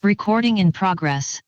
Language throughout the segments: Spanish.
Recording in progress.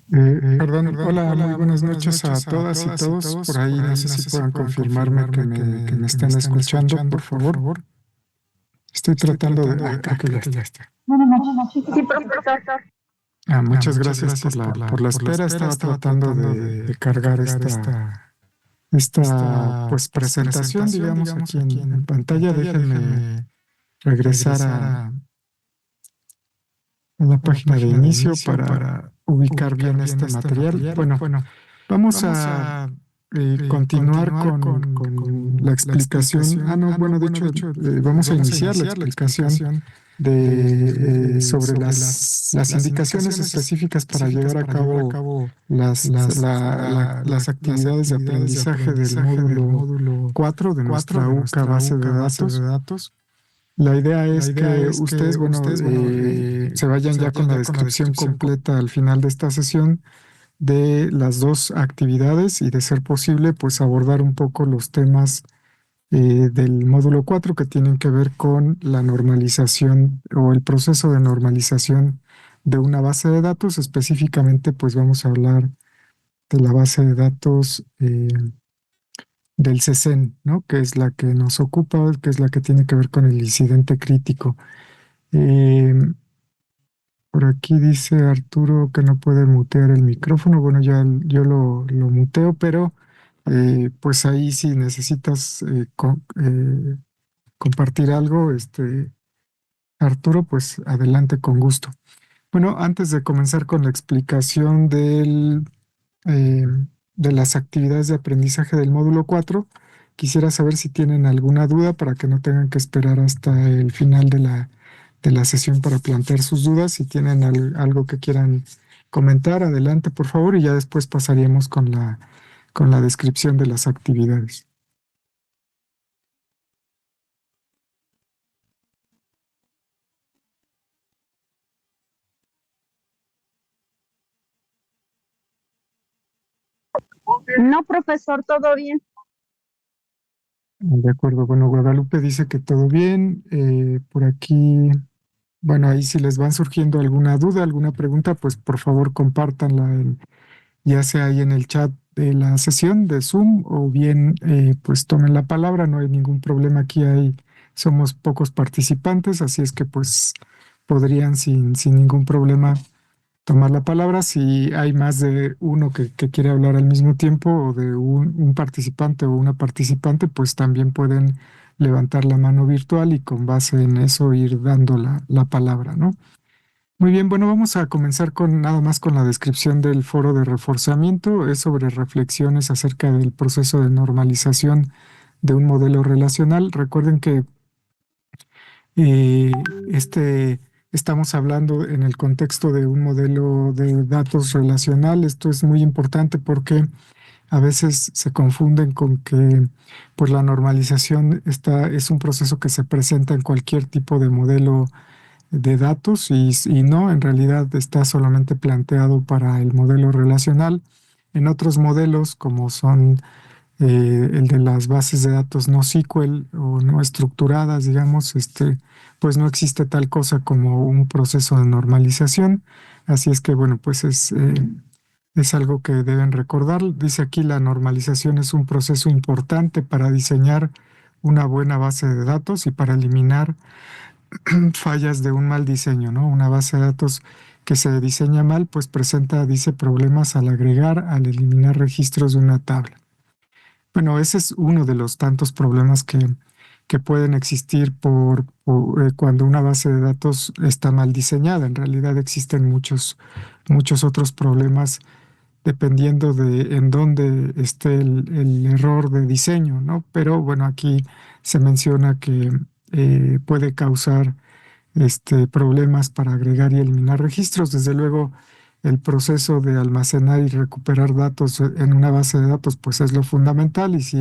Perdón, hola, muy buenas noches a todas y todos. Por ahí no sé si puedan confirmarme que me están escuchando, por favor. Estoy tratando de... creo que ya está. Buenas noches. Sí, profesor. Muchas gracias por la espera. Estaba tratando de cargar esta pues presentación, digamos, aquí en pantalla. Déjenme regresar a la página de inicio para ubicar bien este material. Bueno, vamos a continuar con la explicación. De hecho, vamos a iniciar la explicación sobre las indicaciones específicas para llevar a cabo las actividades de aprendizaje del módulo 4 de nuestra UCA base de datos. La idea es que ustedes, se vayan ya con la descripción completa al final de esta sesión de las dos actividades y, de ser posible, pues abordar un poco los temas del módulo 4 que tienen que ver con la normalización o el proceso de normalización de una base de datos. Específicamente, pues vamos a hablar de la base de datos del CECEN, ¿no? Que es la que nos ocupa, que es la que tiene que ver con el incidente crítico. Por aquí dice Arturo que no puede mutear el micrófono. Bueno, ya yo lo muteo, pero pues ahí si necesitas compartir algo, Arturo, pues adelante con gusto. Bueno, antes de comenzar con la explicación de las actividades de aprendizaje del módulo 4, quisiera saber si tienen alguna duda para que no tengan que esperar hasta el final de la sesión para plantear sus dudas. Si tienen algo que quieran comentar, adelante por favor, y ya después pasaríamos con la descripción de las actividades. No, profesor, todo bien. De acuerdo, bueno, Guadalupe dice que todo bien. Por aquí, bueno, ahí si les van surgiendo alguna duda, alguna pregunta, pues por favor compártanla, ya sea ahí en el chat de la sesión de Zoom, o bien pues tomen la palabra. No hay ningún problema, aquí somos pocos participantes, así es que pues podrían sin ningún problema tomar la palabra. Si hay más de uno que quiere hablar al mismo tiempo, o de un participante o una participante, pues también pueden levantar la mano virtual y con base en eso ir dando la palabra, ¿no? Muy bien, bueno, vamos a comenzar nada más con la descripción del foro de reforzamiento. Es sobre reflexiones acerca del proceso de normalización de un modelo relacional. Recuerden que eh, estamos hablando en el contexto de un modelo de datos relacional. Esto es muy importante porque a veces se confunden con que pues la normalización es un proceso que se presenta en cualquier tipo de modelo de datos, y no, en realidad está solamente planteado para el modelo relacional. En otros modelos, como son el de las bases de datos no SQL o no estructuradas, digamos, pues no existe tal cosa como un proceso de normalización. Así es que, bueno, pues Es algo que deben recordar. Dice aquí, la normalización es un proceso importante para diseñar una buena base de datos y para eliminar fallas de un mal diseño, ¿no? Una base de datos que se diseña mal, pues presenta, dice, problemas al agregar, al eliminar registros de una tabla. Bueno, ese es uno de los tantos problemas que pueden existir cuando una base de datos está mal diseñada. En realidad existen muchos otros problemas dependiendo de en dónde esté el error de diseño, ¿no? Pero bueno, aquí se menciona que puede causar problemas para agregar y eliminar registros. Desde luego, el proceso de almacenar y recuperar datos en una base de datos, pues es lo fundamental. Y si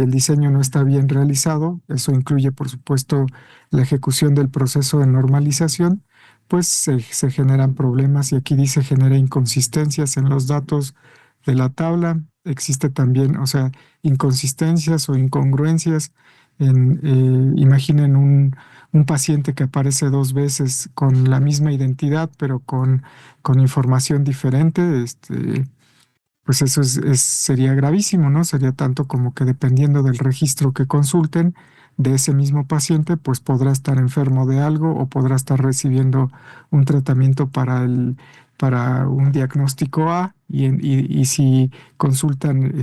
el diseño no está bien realizado, eso incluye, por supuesto, la ejecución del proceso de normalización, pues se generan problemas y aquí dice genera inconsistencias en los datos de la tabla. Existe también, o sea, inconsistencias o incongruencias imaginen un paciente que aparece dos veces con la misma identidad, pero con información diferente. Pues eso sería gravísimo, ¿no? Sería tanto como que dependiendo del registro que consulten de ese mismo paciente, pues podrá estar enfermo de algo o podrá estar recibiendo un tratamiento para un diagnóstico A y si consultan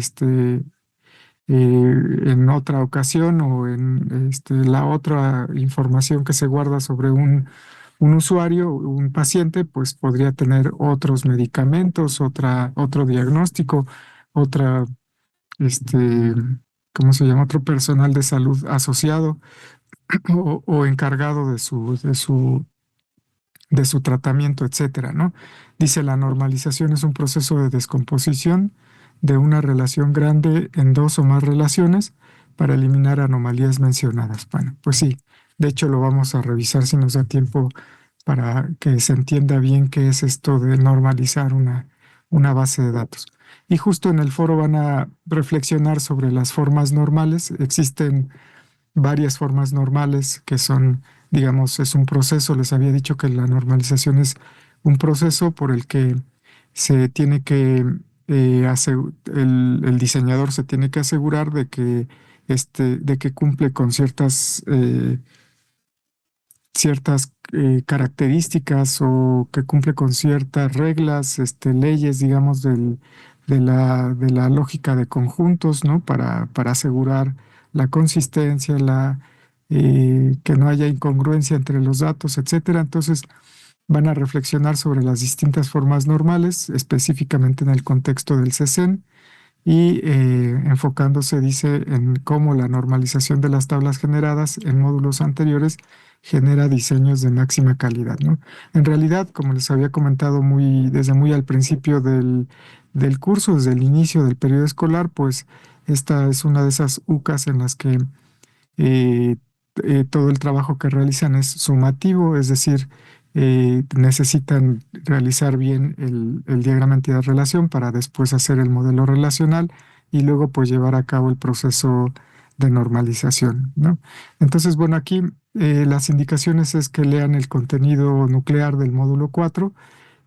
en otra ocasión o en la otra información que se guarda sobre un usuario, un paciente, pues podría tener otros medicamentos, otro diagnóstico, otra, este, ¿cómo se llama? Otro personal de salud asociado o encargado de su tratamiento, etcétera, ¿no? Dice, la normalización es un proceso de descomposición de una relación grande en dos o más relaciones para eliminar anomalías mencionadas. Bueno, pues sí, de hecho lo vamos a revisar si nos da tiempo para que se entienda bien qué es esto de normalizar una base de datos. Y justo en el foro van a reflexionar sobre las formas normales. Existen varias formas normales que son, digamos, es un proceso. Les había dicho que la normalización es un proceso por el que se tiene que, el diseñador se tiene que asegurar de que cumple con ciertas características o que cumple con ciertas reglas, leyes, digamos, de la lógica de conjuntos, ¿no? Para asegurar la consistencia, que no haya incongruencia entre los datos, etcétera. Entonces, van a reflexionar sobre las distintas formas normales, específicamente en el contexto del CESEN, y enfocándose, dice, en cómo la normalización de las tablas generadas en módulos anteriores genera diseños de máxima calidad, ¿no? En realidad, como les había comentado desde muy al principio del curso, desde el inicio del periodo escolar, pues esta es una de esas UCAs en las que eh, todo el trabajo que realizan es sumativo, es decir, necesitan realizar bien el diagrama entidad-relación para después hacer el modelo relacional y luego pues llevar a cabo el proceso de normalización, ¿no? Entonces, bueno, aquí las indicaciones es que lean el contenido nuclear del módulo 4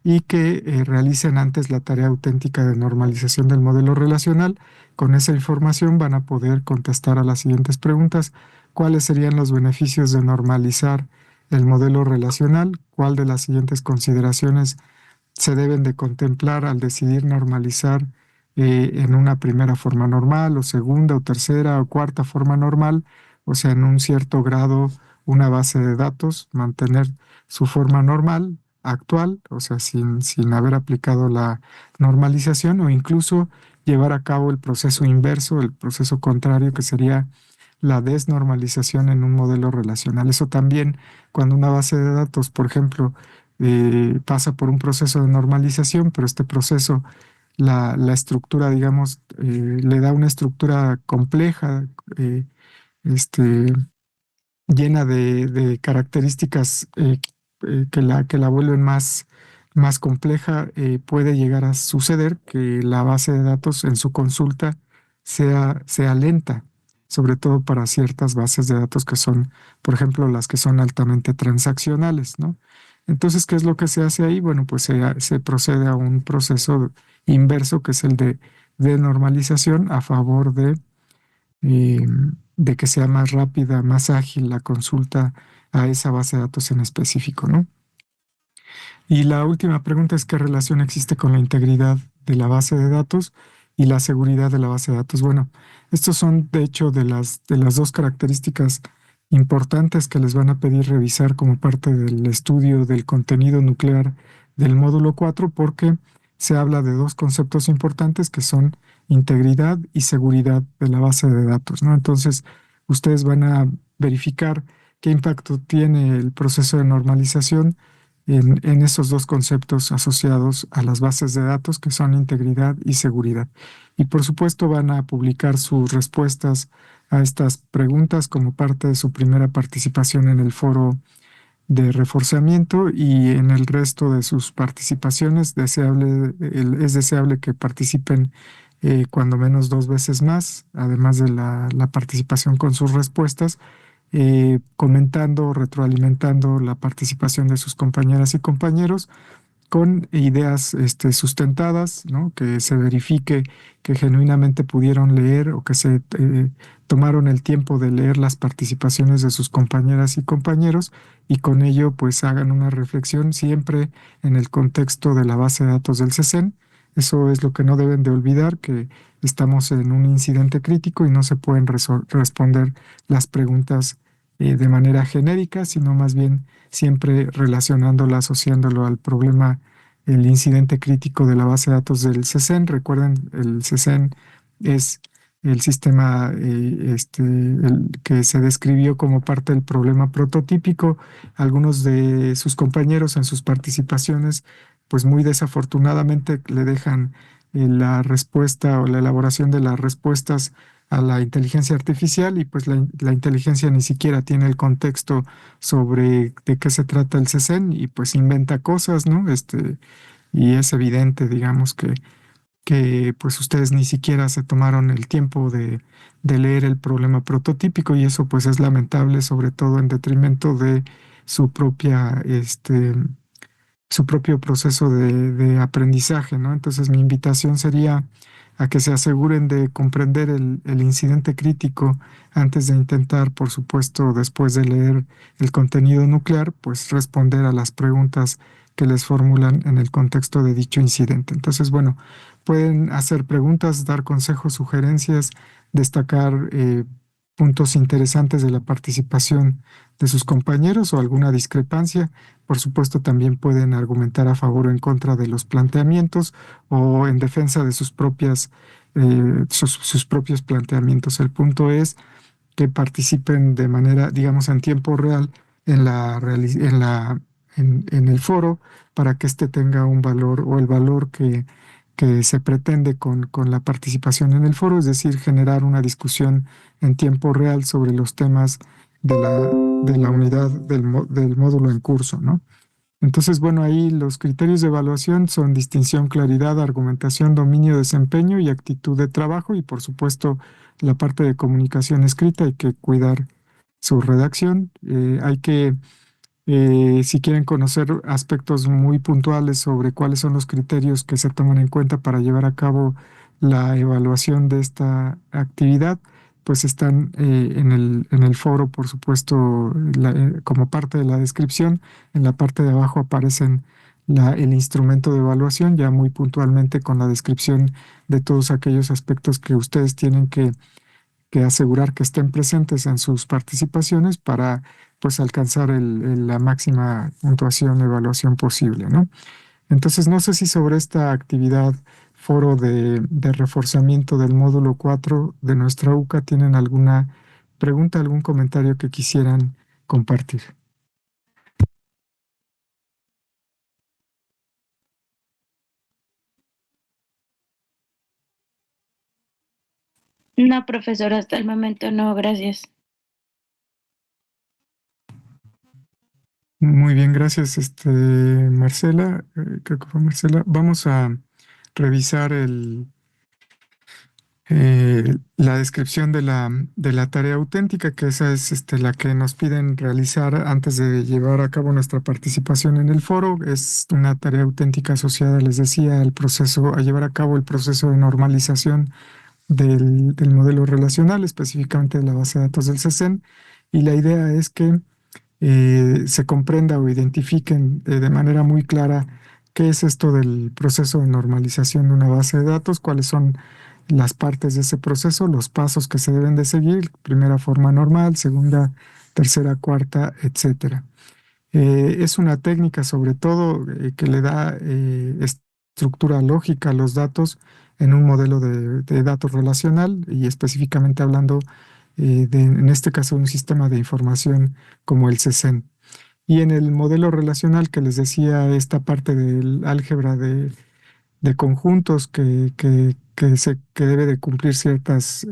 y que realicen antes la tarea auténtica de normalización del modelo relacional. Con esa información van a poder contestar a las siguientes preguntas. ¿Cuáles serían los beneficios de normalizar el modelo relacional? ¿Cuál de las siguientes consideraciones se deben de contemplar al decidir normalizar en una primera forma normal o segunda o tercera o cuarta forma normal? O sea, en un cierto grado una base de datos, mantener su forma normal actual, o sea, sin haber aplicado la normalización o incluso llevar a cabo el proceso inverso, el proceso contrario, que sería la desnormalización en un modelo relacional. Eso también, cuando una base de datos, por ejemplo, pasa por un proceso de normalización, pero este proceso, la estructura, digamos, le da una estructura compleja, este, llena de características que la vuelven más compleja. Puede llegar a suceder que la base de datos en su consulta sea lenta, sobre todo para ciertas bases de datos que son, por ejemplo, las que son altamente transaccionales, ¿no? Entonces, ¿qué es lo que se hace ahí? Bueno, pues se procede a un proceso inverso, que es el de normalización a favor eh, de que sea más rápida, más ágil la consulta a esa base de datos en específico, ¿no? Y la última pregunta es: ¿qué relación existe con la integridad de la base de datos y la seguridad de la base de datos? Bueno, estos son de hecho de las dos características importantes que les van a pedir revisar como parte del estudio del contenido nuclear del módulo 4, porque se habla de dos conceptos importantes que son integridad y seguridad de la base de datos, ¿no? Entonces, ustedes van a verificar qué impacto tiene el proceso de normalización en esos dos conceptos asociados a las bases de datos, que son integridad y seguridad. Y por supuesto van a publicar sus respuestas a estas preguntas como parte de su primera participación en el foro de reforzamiento, y en el resto de sus participaciones es deseable que participen cuando menos 2 veces más, además de la participación con sus respuestas, comentando, retroalimentando la participación de sus compañeras y compañeros con ideas sustentadas, ¿no? Que se verifique que genuinamente pudieron leer o que se tomaron el tiempo de leer las participaciones de sus compañeras y compañeros, y con ello pues hagan una reflexión siempre en el contexto de la base de datos del CESEN. Eso es lo que no deben de olvidar, que estamos en un incidente crítico y no se pueden responder las preguntas de manera genérica, sino más bien siempre relacionándola, asociándolo al problema, el incidente crítico de la base de datos del CESEN. Recuerden, el CESEN es el sistema que se describió como parte del problema prototípico. Algunos de sus compañeros en sus participaciones, pues muy desafortunadamente le dejan la respuesta o la elaboración de las respuestas a la inteligencia artificial, y pues la inteligencia ni siquiera tiene el contexto sobre de qué se trata el CESEN, y pues inventa cosas, ¿no? Y es evidente, digamos, que pues ustedes ni siquiera se tomaron el tiempo de leer el problema prototípico, y eso pues es lamentable, sobre todo en detrimento de su su propio proceso de aprendizaje, ¿no? Entonces, mi invitación sería a que se aseguren de comprender el incidente crítico antes de intentar, por supuesto, después de leer el contenido nuclear, pues responder a las preguntas que les formulan en el contexto de dicho incidente. Entonces, bueno, pueden hacer preguntas, dar consejos, sugerencias, destacar puntos interesantes de la participación de sus compañeros o alguna discrepancia. Por supuesto, también pueden argumentar a favor o en contra de los planteamientos o en defensa de sus propios planteamientos. El punto es que participen de manera, digamos, en tiempo real en el foro, para que éste tenga un valor, o el valor que se pretende con la participación en el foro, es decir, generar una discusión en tiempo real sobre los temas de la unidad del módulo en curso, ¿no? Entonces, bueno, ahí los criterios de evaluación son distinción, claridad, argumentación, dominio, desempeño y actitud de trabajo. Y por supuesto, la parte de comunicación escrita, hay que cuidar su redacción. Si quieren conocer aspectos muy puntuales sobre cuáles son los criterios que se toman en cuenta para llevar a cabo la evaluación de esta actividad, pues están en el foro, por supuesto, como parte de la descripción. En la parte de abajo aparecen el instrumento de evaluación, ya muy puntualmente con la descripción de todos aquellos aspectos que ustedes tienen que asegurar que estén presentes en sus participaciones para pues alcanzar la máxima puntuación, evaluación posible, ¿no? Entonces, no sé si sobre esta actividad, foro de reforzamiento del módulo 4 de nuestra UCA, tienen alguna pregunta, algún comentario que quisieran compartir. No, profesor, hasta el momento no, gracias. Muy bien, gracias, Marcela. Creo que fue Marcela. Vamos a revisar la descripción de la tarea auténtica, que esa es la que nos piden realizar antes de llevar a cabo nuestra participación en el foro. Es una tarea auténtica asociada, les decía, al proceso, a llevar a cabo el proceso de normalización del modelo relacional, específicamente de la base de datos del CESEN. Y la idea es que se comprenda o identifiquen de manera muy clara qué es esto del proceso de normalización de una base de datos, cuáles son las partes de ese proceso, los pasos que se deben de seguir, primera forma normal, segunda, tercera, cuarta, etcétera. Es una técnica sobre todo que le da estructura lógica a los datos en un modelo de datos relacional y específicamente hablando en este caso, un sistema de información como el CESEN. Y en el modelo relacional que les decía, esta parte del álgebra de conjuntos que debe de cumplir ciertas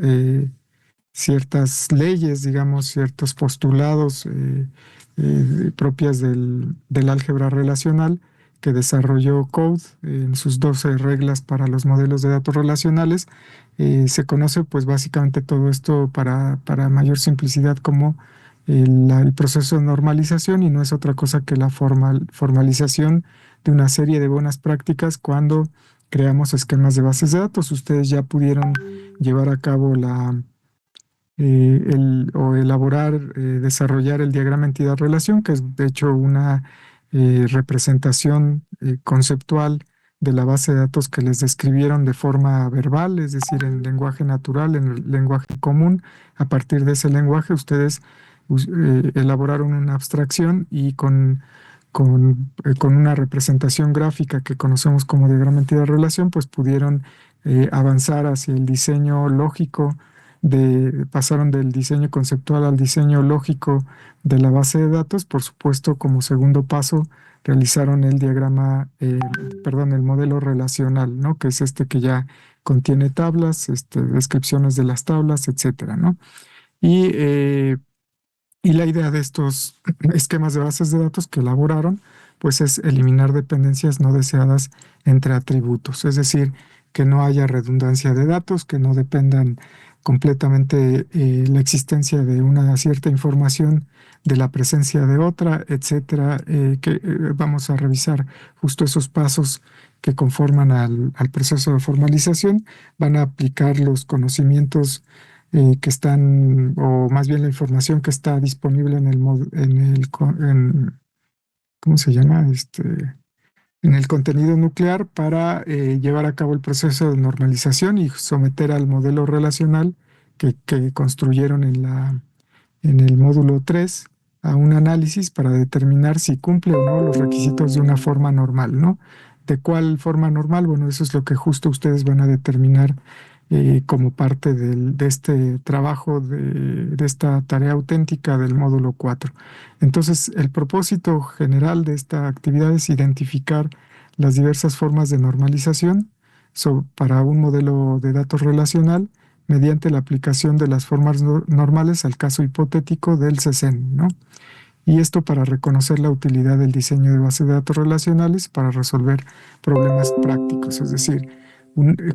leyes, digamos, ciertos postulados propias del álgebra relacional que desarrolló Code en sus 12 reglas para los modelos de datos relacionales. Se conoce pues básicamente todo esto para mayor simplicidad como el proceso de normalización, y no es otra cosa que la formalización de una serie de buenas prácticas cuando creamos esquemas de bases de datos. Ustedes ya pudieron llevar a cabo o elaborar, desarrollar el diagrama entidad-relación, que es de hecho una representación conceptual de la base de datos que les describieron de forma verbal, es decir, en lenguaje natural, en el lenguaje común. A partir de ese lenguaje, ustedes elaboraron una abstracción y con una representación gráfica que conocemos como diagrama entidad-relación, pues pudieron avanzar hacia el diseño lógico pasaron del diseño conceptual al diseño lógico de la base de datos. Por supuesto, como segundo paso, realizaron el diagrama, perdón, el modelo relacional, ¿no? Que es este que ya contiene tablas, descripciones de las tablas, etcétera, ¿no? Y la idea de estos esquemas de bases de datos que elaboraron, pues es eliminar dependencias no deseadas entre atributos, es decir, que no haya redundancia de datos, que no dependan completamente la existencia de una cierta información de la presencia de otra, etcétera, vamos a revisar justo esos pasos que conforman al proceso de formalización. Van a aplicar los conocimientos que están, o más bien la información que está disponible ¿cómo se llama? En el contenido nuclear para llevar a cabo el proceso de normalización y someter al modelo relacional que construyeron en el módulo 3 a un análisis para determinar si cumple o no los requisitos de una forma normal, ¿no? ¿De cuál forma normal? Bueno, eso es lo que justo ustedes van a determinar como parte de este trabajo, de esta tarea auténtica del módulo 4. Entonces, el propósito general de esta actividad es identificar las diversas formas de normalización para un modelo de datos relacional mediante la aplicación de las formas normales al caso hipotético del CESEN, ¿no? Y esto para reconocer la utilidad del diseño de bases de datos relacionales para resolver problemas prácticos, es decir,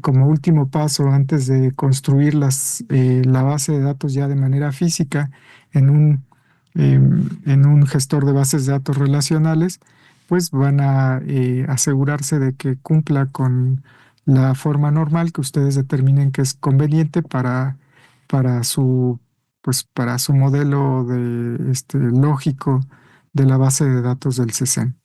como último paso antes de construir la base de datos ya de manera física en un gestor de bases de datos relacionales, pues van a asegurarse de que cumpla con la forma normal que ustedes determinen que es conveniente para su, pues, para su modelo lógico de la base de datos del CESEN.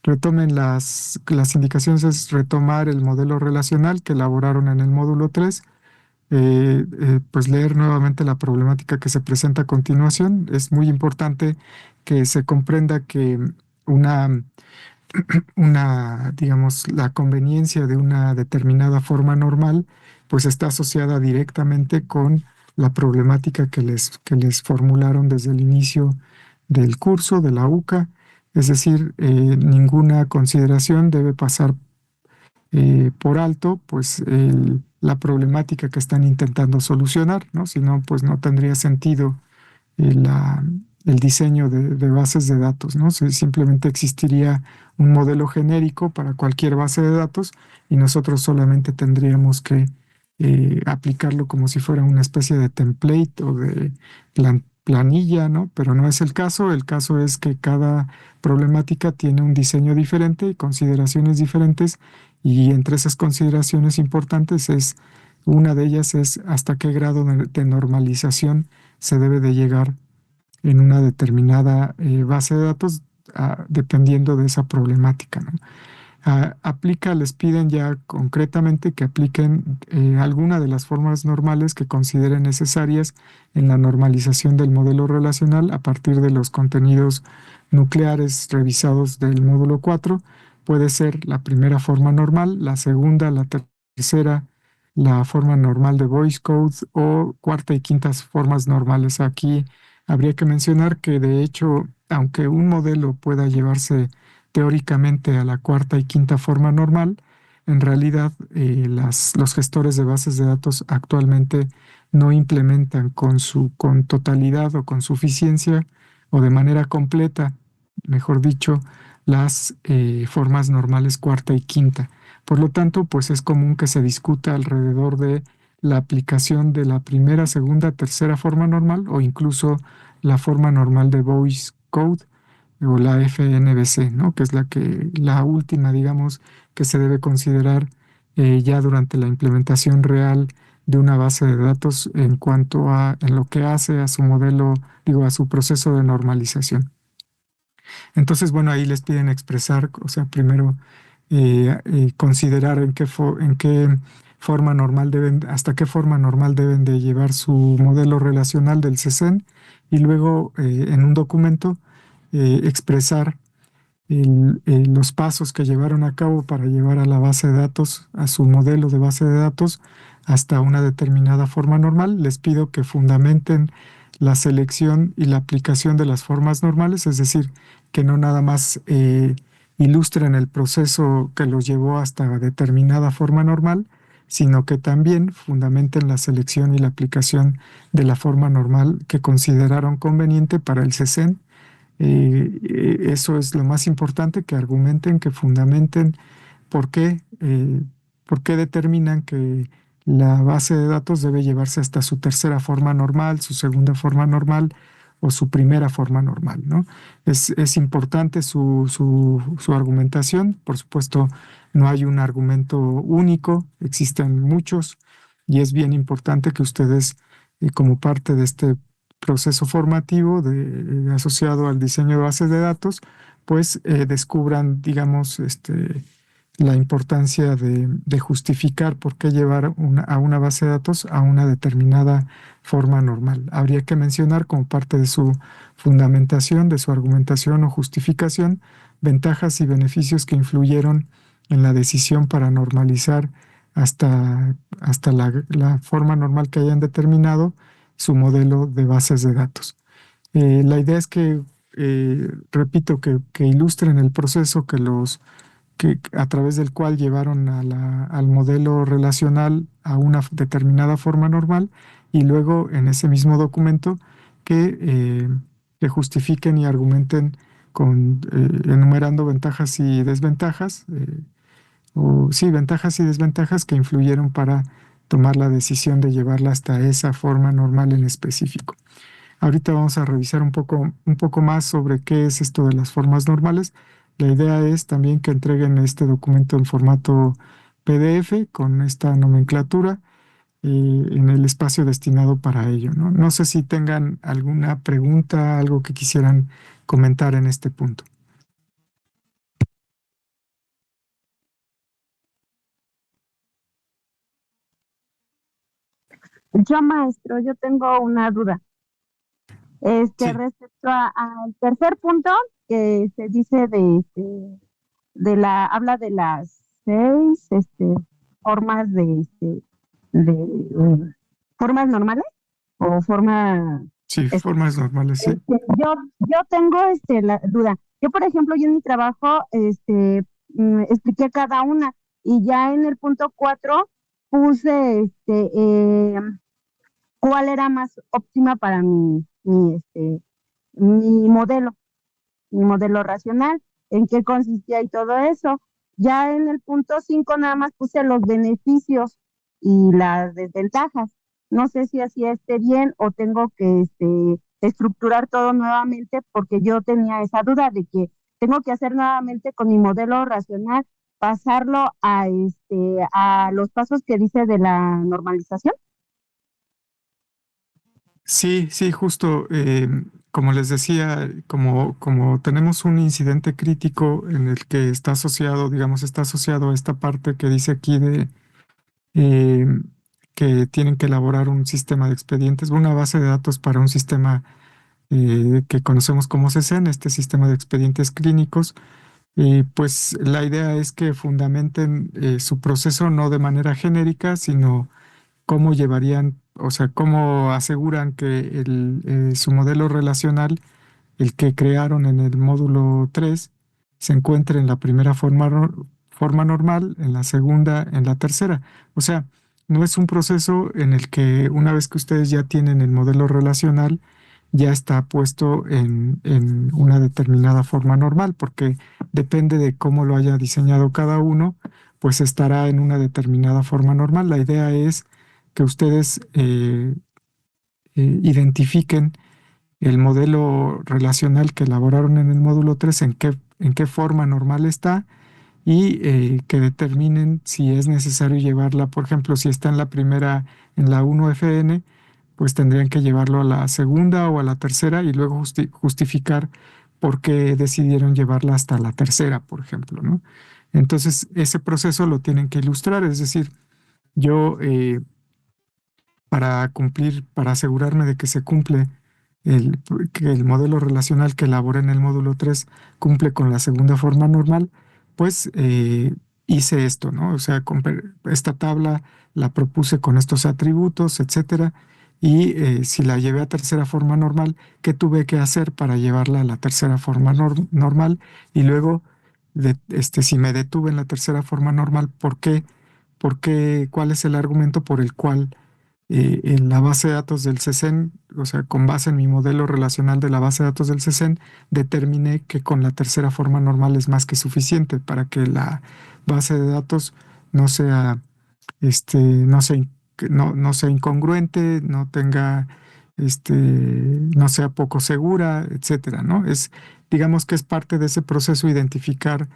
Retomen las indicaciones, es retomar el modelo relacional que elaboraron en el módulo 3, pues leer nuevamente la problemática que se presenta a continuación. Es muy importante que se comprenda que digamos, la conveniencia de una determinada forma normal, pues está asociada directamente con la problemática que les formularon desde el inicio del curso de la UCA. Es decir, ninguna consideración debe pasar por alto, pues la problemática que están intentando solucionar, ¿no? Si no, pues no tendría sentido el diseño de bases de datos, ¿no? Simplemente existiría un modelo genérico para cualquier base de datos y nosotros solamente tendríamos que aplicarlo como si fuera una especie de template o de planilla, ¿no? Pero no es el caso. El caso es que cada problemática tiene un diseño diferente y consideraciones diferentes, y entre esas consideraciones importantes es, una de ellas es hasta qué grado de normalización se debe de llegar en una determinada base de datos, dependiendo de esa problemática, ¿no? Les piden ya concretamente que apliquen alguna de las formas normales que consideren necesarias en la normalización del modelo relacional a partir de los contenidos nucleares revisados del módulo 4. Puede ser la primera forma normal, la segunda, la tercera, la forma normal de voice code, o cuarta y quintas formas normales. Aquí habría que mencionar que, de hecho, aunque un modelo pueda llevarse teóricamente a la cuarta y quinta forma normal, en realidad los gestores de bases de datos actualmente no implementan con totalidad o con suficiencia o de manera completa, mejor dicho, las formas normales cuarta y quinta. Por lo tanto, pues es común que se discuta alrededor de la aplicación de la primera, segunda, tercera forma normal, o incluso la forma normal de voice code, o la FNVC, ¿no? Que es la última, digamos, que se debe considerar ya durante la implementación real de una base de datos en lo que hace a su modelo, digo, a su proceso de normalización. Entonces, bueno, ahí les piden expresar, o sea, primero considerar en qué forma normal hasta qué forma normal deben de llevar su modelo relacional del CSEN, y luego en un documento expresar los pasos que llevaron a cabo para llevar a la base de datos, a su modelo de base de datos, hasta una determinada forma normal. Les pido que fundamenten la selección y la aplicación de las formas normales, es decir, que no nada más ilustren el proceso que los llevó hasta determinada forma normal, sino que también fundamenten la selección y la aplicación de la forma normal que consideraron conveniente para el CSEN. Eso es lo más importante, que argumenten, que fundamenten por qué, por qué determinan que la base de datos debe llevarse hasta su tercera forma normal, su segunda forma normal o su primera forma normal, ¿no? Es importante su argumentación. Por supuesto, no hay un argumento único, existen muchos, y es bien importante que ustedes, como parte de este proceso formativo asociado al diseño de bases de datos, pues descubran, digamos, la importancia de justificar por qué llevar a una base de datos a una determinada forma normal. Habría que mencionar, como parte de su fundamentación, de su argumentación o justificación, ventajas y beneficios que influyeron en la decisión para normalizar hasta la forma normal que hayan determinado su modelo de bases de datos. La idea es que, repito, que ilustren el proceso a través del cual llevaron al modelo relacional a una determinada forma normal, y luego en ese mismo documento que justifiquen y argumenten enumerando ventajas y desventajas, ventajas y desventajas que influyeron para tomar la decisión de llevarla hasta esa forma normal en específico. Ahorita vamos a revisar un poco más sobre qué es esto de las formas normales. La idea es también que entreguen este documento en formato PDF con esta nomenclatura en el espacio destinado para ello, ¿no? No sé si tengan alguna pregunta, algo que quisieran comentar en este punto. Yo, maestro, yo tengo una duda. Sí. Respecto al tercer punto, que se dice habla de las 6, formas formas normales o Sí, formas normales, sí. yo tengo la duda. Yo, por ejemplo, yo en mi trabajo, expliqué cada una, y ya en el punto 4 puse cuál era más óptima para mi modelo, mi modelo racional, en qué consistía y todo eso. Ya en el punto 5 nada más puse los beneficios, y las desventajas. No sé si así esté bien o tengo que estructurar todo nuevamente porque yo tenía esa duda de que tengo que hacer nuevamente con mi modelo racional, pasarlo a los pasos que dice de la normalización. Sí, sí, justo, como les decía, como tenemos un incidente crítico en el que está asociado, digamos, está asociado a esta parte que dice aquí de eh, que tienen que elaborar un sistema de expedientes, una base de datos para un sistema que conocemos como CESEN, este sistema de expedientes clínicos. Pues la idea es que fundamenten su proceso no de manera genérica, sino cómo llevarían, o sea, cómo aseguran que su modelo relacional, el que crearon en el módulo 3, se encuentre en la primera forma normal, en la segunda, en la tercera. O sea, no es un proceso en el que una vez que ustedes ya tienen el modelo relacional, ya está puesto en una determinada forma normal, porque depende de cómo lo haya diseñado cada uno, pues estará en una determinada forma normal. La idea es que ustedes identifiquen el modelo relacional que elaboraron en el módulo 3 en qué forma normal está y que determinen si es necesario llevarla, por ejemplo, si está en la primera, en la 1FN, pues tendrían que llevarlo a la segunda o a la tercera y luego justificar por qué decidieron llevarla hasta la tercera, por ejemplo, ¿no? Entonces, ese proceso lo tienen que ilustrar, es decir, yo para cumplir, para asegurarme de que se cumple el, que el modelo relacional que elaboré en el módulo 3 cumple con la segunda forma normal, pues hice esto, ¿no? O sea, esta tabla la propuse con estos atributos, etcétera, y si la llevé a tercera forma normal, ¿qué tuve que hacer para llevarla a la tercera forma normal? Y luego, si me detuve en la tercera forma normal, ¿por qué? ¿Cuál es el argumento por el cual en la base de datos del CESEN, o sea, con base en mi modelo relacional de la base de datos del CESEN, determiné que con la tercera forma normal es más que suficiente para que la base de datos no sea, no sea incongruente, no tenga, no sea poco segura, etcétera, ¿no? Digamos que es parte de ese proceso identificar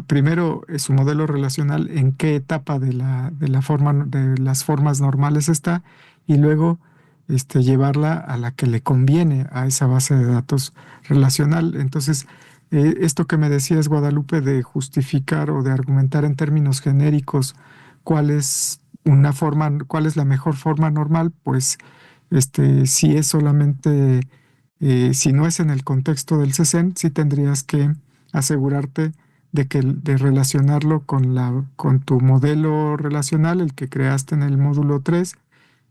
primero su modelo relacional en qué etapa de la forma, de las formas normales está y luego llevarla a la que le conviene a esa base de datos relacional. Entonces, esto que me decías, Guadalupe, de justificar o de argumentar en términos genéricos cuál es la mejor forma normal, pues si es solamente, si no es en el contexto del CESEN, sí tendrías que asegurarte de relacionarlo con tu modelo relacional, el que creaste en el módulo 3,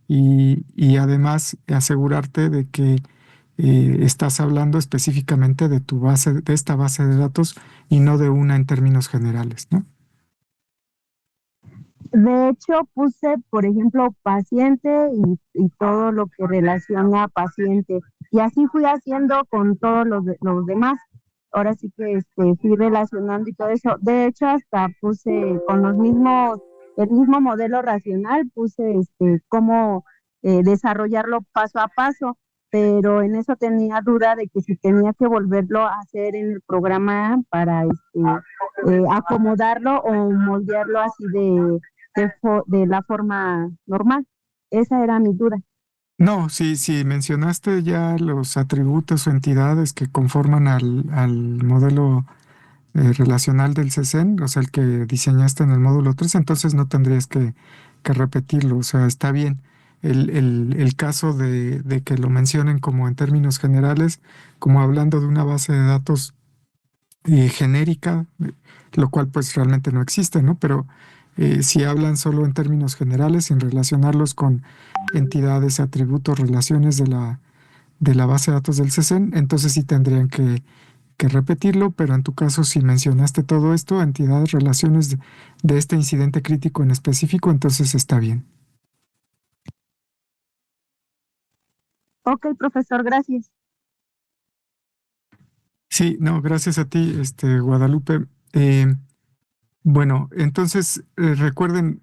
y además asegurarte de que estás hablando específicamente de de esta base de datos y no de una en términos generales, ¿no? De hecho, puse, por ejemplo, paciente y todo lo que relaciona a paciente. Y así fui haciendo con todos los demás. Ahora sí que fui relacionando y todo eso. De hecho, hasta puse con el mismo modelo racional, puse cómo desarrollarlo paso a paso. Pero en eso tenía duda de que si tenía que volverlo a hacer en el programa para acomodarlo o moldearlo así de la forma normal. Esa era mi duda. No, sí, mencionaste ya los atributos o entidades que conforman al modelo relacional del CESEN, o sea, el que diseñaste en el módulo 3, entonces no tendrías que repetirlo, o sea, está bien. El caso de que lo mencionen como en términos generales, como hablando de una base de datos genérica, lo cual pues realmente no existe, ¿no? Pero si hablan solo en términos generales, sin relacionarlos con entidades, atributos, relaciones de la base de datos del CESEN, entonces sí tendrían que repetirlo, pero en tu caso, si mencionaste todo esto, entidades, relaciones de este incidente crítico en específico, entonces está bien. Ok, profesor, gracias. Sí, no, gracias a ti, Guadalupe. Bueno, entonces recuerden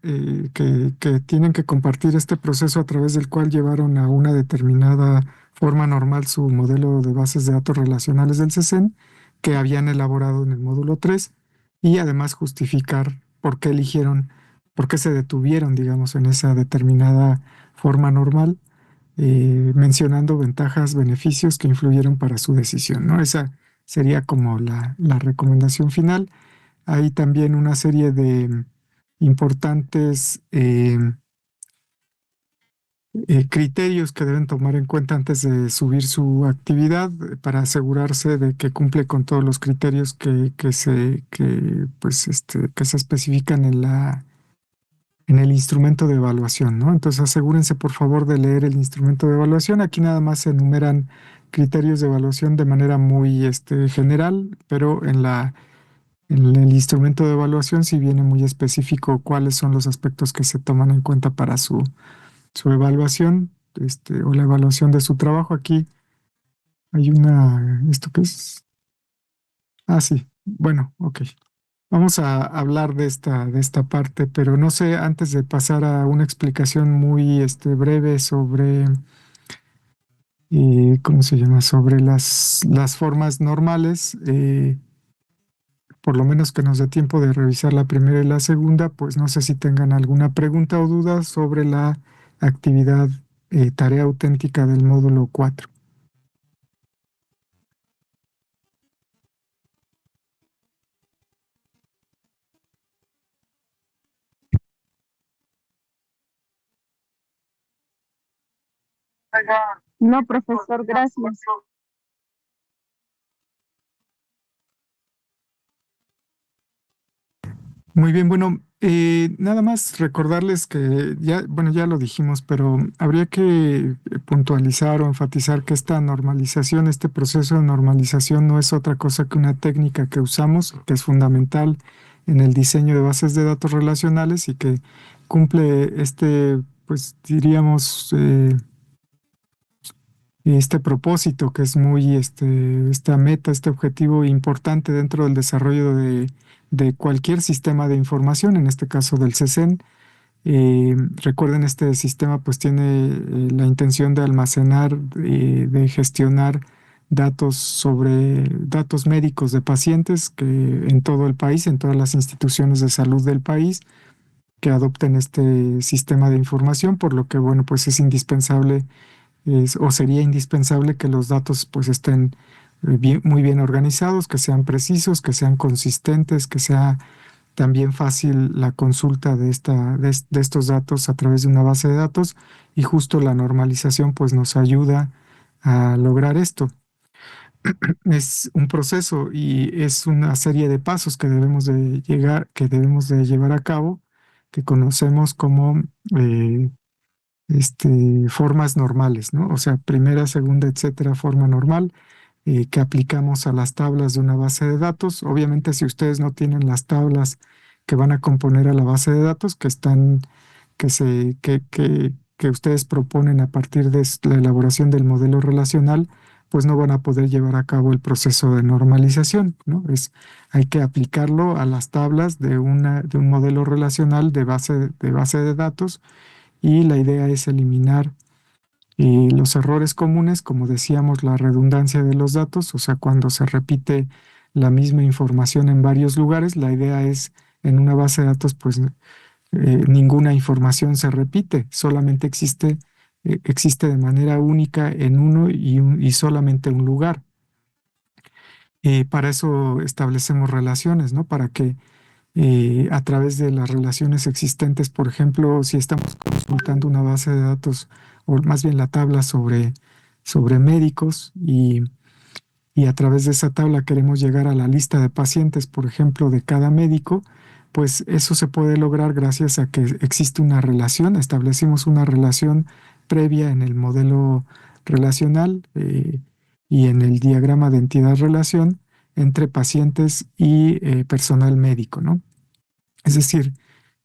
que tienen que compartir este proceso a través del cual llevaron a una determinada forma normal su modelo de bases de datos relacionales del CESEN que habían elaborado en el módulo 3 y además justificar por qué eligieron, por qué se detuvieron, digamos, en esa determinada forma normal, mencionando ventajas, beneficios que influyeron para su decisión, ¿no? Esa sería como la recomendación final. Hay también una serie de importantes criterios que deben tomar en cuenta antes de subir su actividad para asegurarse de que cumple con todos los criterios que se especifican en el instrumento de evaluación, ¿no? Entonces asegúrense por favor de leer el instrumento de evaluación. Aquí nada más se enumeran criterios de evaluación de manera muy general, pero en el instrumento de evaluación sí viene muy específico cuáles son los aspectos que se toman en cuenta para su evaluación, o la evaluación de su trabajo. Aquí hay ¿esto qué es? Ah, sí, bueno, ok. Vamos a hablar de esta parte, pero no sé, antes de pasar a una explicación muy breve sobre, ¿cómo se llama? Sobre las formas normales, por lo menos que nos dé tiempo de revisar la primera y la segunda, pues no sé si tengan alguna pregunta o duda sobre la actividad tarea auténtica del módulo 4. No, profesor, gracias. Muy bien, bueno, nada más recordarles que ya, bueno, ya lo dijimos, pero habría que puntualizar o enfatizar que esta normalización, este proceso de normalización no es otra cosa que una técnica que usamos, que es fundamental en el diseño de bases de datos relacionales y que cumple pues diríamos, este propósito que es muy, esta meta, este objetivo importante dentro del desarrollo de cualquier sistema de información, en este caso del CESEN. Recuerden, este sistema pues tiene la intención de almacenar, de gestionar datos sobre datos médicos de pacientes que en todo el país, en todas las instituciones de salud del país que adopten este sistema de información, por lo que, bueno, pues es indispensable o sería indispensable que los datos pues estén muy bien organizados, que sean precisos, que sean consistentes, que sea también fácil la consulta de estos datos a través de una base de datos, y justo la normalización pues nos ayuda a lograr esto. Es un proceso y es una serie de pasos que debemos de llevar a cabo, que conocemos como formas normales, ¿no? O sea, primera, segunda, etcétera, forma normal, que aplicamos a las tablas de una base de datos. Obviamente, si ustedes no tienen las tablas que van a componer a la base de datos, que ustedes proponen a partir de la elaboración del modelo relacional, pues no van a poder llevar a cabo el proceso de normalización, ¿no? Hay que aplicarlo a las tablas de un modelo relacional de base de datos, y la idea es eliminar los errores comunes, como decíamos, la redundancia de los datos, o sea, cuando se repite la misma información en varios lugares, la idea es en una base de datos, pues ninguna información se repite, solamente existe de manera única en uno y solamente un lugar. Para eso establecemos relaciones, ¿no? Para que a través de las relaciones existentes, por ejemplo, si estamos consultando una base de datos, o más bien la tabla sobre médicos, y a través de esa tabla queremos llegar a la lista de pacientes, por ejemplo, de cada médico, pues eso se puede lograr gracias a que existe una relación, establecimos una relación previa en el modelo relacional, y en el diagrama de entidad-relación entre pacientes y personal médico, ¿no? Es decir,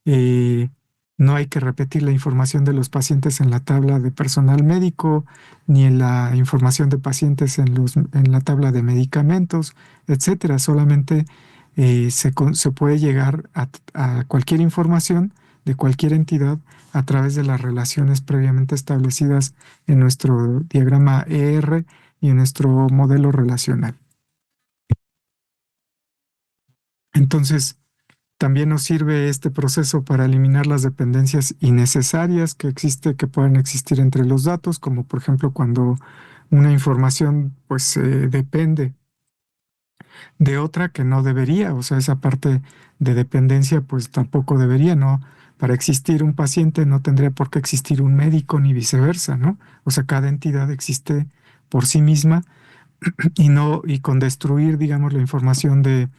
eh, no hay que repetir la información de los pacientes en la tabla de personal médico, ni en la información de pacientes en la tabla de medicamentos, etcétera. Solamente se puede llegar a cualquier información de cualquier entidad a través de las relaciones previamente establecidas en nuestro diagrama ER y en nuestro modelo relacional. Entonces, también nos sirve este proceso para eliminar las dependencias innecesarias que pueden existir entre los datos, como por ejemplo cuando una información pues depende de otra que no debería, o sea, esa parte de dependencia pues tampoco debería, ¿no? Para existir un paciente no tendría por qué existir un médico ni viceversa, ¿no? O sea, cada entidad existe por sí misma y con destruir, digamos, la información de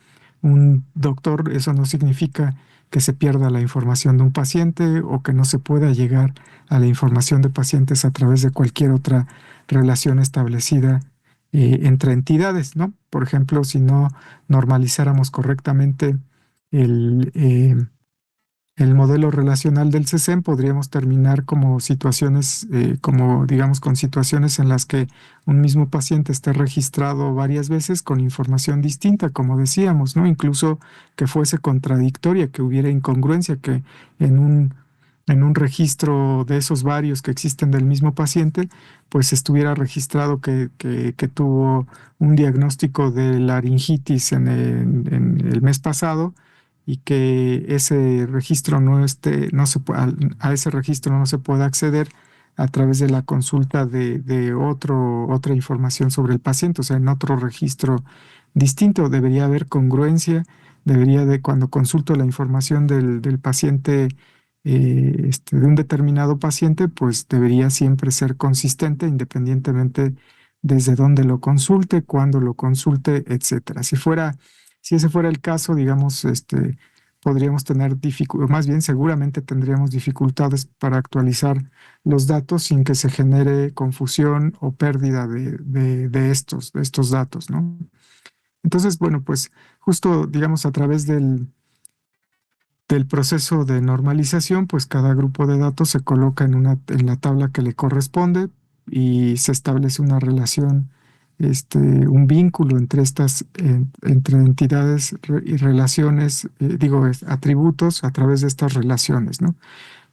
un doctor, eso no significa que se pierda la información de un paciente o que no se pueda llegar a la información de pacientes a través de cualquier otra relación establecida entre entidades, ¿no? Por ejemplo, si no normalizáramos correctamente el, el modelo relacional del CESEM, podríamos terminar como situaciones, como digamos, con situaciones en las que un mismo paciente esté registrado varias veces con información distinta, como decíamos, ¿no? Incluso que fuese contradictoria, que hubiera incongruencia, que en un registro de esos varios que existen del mismo paciente, pues estuviera registrado que tuvo un diagnóstico de laringitis en el mes pasado y que ese registro no esté, no se, a ese registro no se pueda acceder a través de la consulta de otra información sobre el paciente, o sea, en otro registro distinto. Debería haber congruencia, cuando consulto la información del paciente, de un determinado paciente, pues debería siempre ser consistente, independientemente desde dónde lo consulte, cuándo lo consulte, etcétera. Si ese fuera el caso, digamos, podríamos tener dificultades, más bien seguramente tendríamos dificultades para actualizar los datos sin que se genere confusión o pérdida de estos datos, ¿no? Entonces, bueno, pues justo, digamos, a través del proceso de normalización, pues cada grupo de datos se coloca en la tabla que le corresponde y se establece una relación, un vínculo entre entidades y relaciones, atributos a través de estas relaciones, ¿no?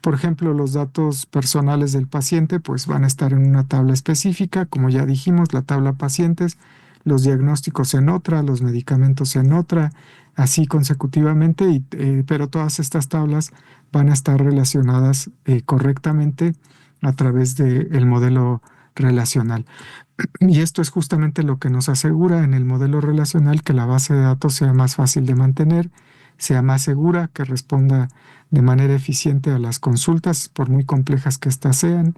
Por ejemplo, los datos personales del paciente pues van a estar en una tabla específica, como ya dijimos, la tabla pacientes, los diagnósticos en otra, los medicamentos en otra, así consecutivamente, pero todas estas tablas van a estar relacionadas correctamente a través del modelo relacional. Y esto es justamente lo que nos asegura en el modelo relacional que la base de datos sea más fácil de mantener, sea más segura, que responda de manera eficiente a las consultas, por muy complejas que éstas sean,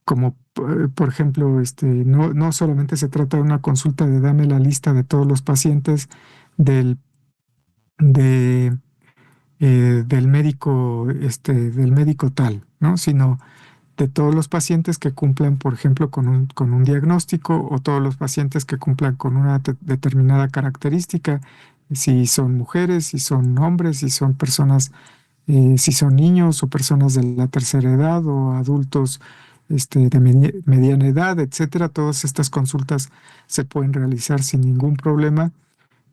como por ejemplo, no solamente se trata de una consulta de dame la lista de todos los pacientes del, de, del médico tal, ¿no? Sino de todos los pacientes que cumplan, por ejemplo, con un diagnóstico o todos los pacientes que cumplan con una determinada característica, si son mujeres, si son hombres, si son personas, si son niños o personas de la tercera edad o adultos de mediana edad, etcétera. Todas estas consultas se pueden realizar sin ningún problema